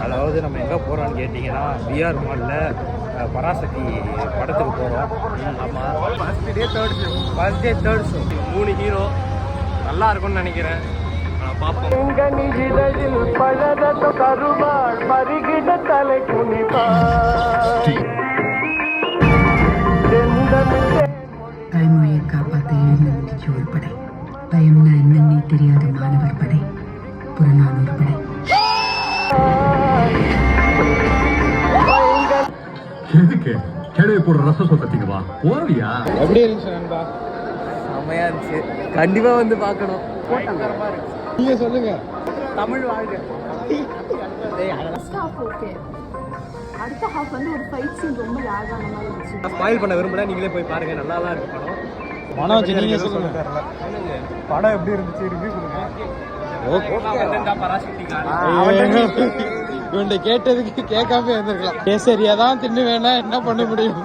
அதாவது நம்ம எங்கே போகிறோம்னு கேட்டிங்கன்னா பிஆர் மாலில் பராசக்தி படத்துக்கு போகிறோம். ஆமாம், first day third show 3 hero நல்லா இருக்கும்னு நினைக்கிறேன். பார்ப்போம். தாய்மொழியை காப்பாற்ற எழுந்து முடிச்ச ஒரு படை, பயம்னா என்னன்னே தெரியாத மாணவர் படை, புறநானூறு படை. எதுக்கு கேடவை போடுற ரசம் பார்த்தீங்களா? ஓவியா எப்படி இருந்துச்சு நண்பா? செம்மையா இருந்துச்சு. கண்டிப்பா வந்து பார்க்கணும். நீங்க சொல்லுங்க. தமிழ் வாழ்க. அடுத்த ஹாஃப் வந்து ஒரு ஃபைட் சீன் ரொம்ப லாக் ஆன மாதிரி இருந்துச்சு. ஸ்பாயில் பண்ண விரும்பல, நீங்களே போய் பாருங்க. நல்லா தான் இருக்கு படம். மனோஜ் நீங்க சொல்லுங்க, படம் எப்படி இருந்துச்சு? ரிவ்யூ கொடுங்க. இவன்ட கேட்டதுக்கு கேட்காம இருந்திருக்கலாம். கேசரியா தான் தின்னு வேணா என்ன பண்ண முடியும்?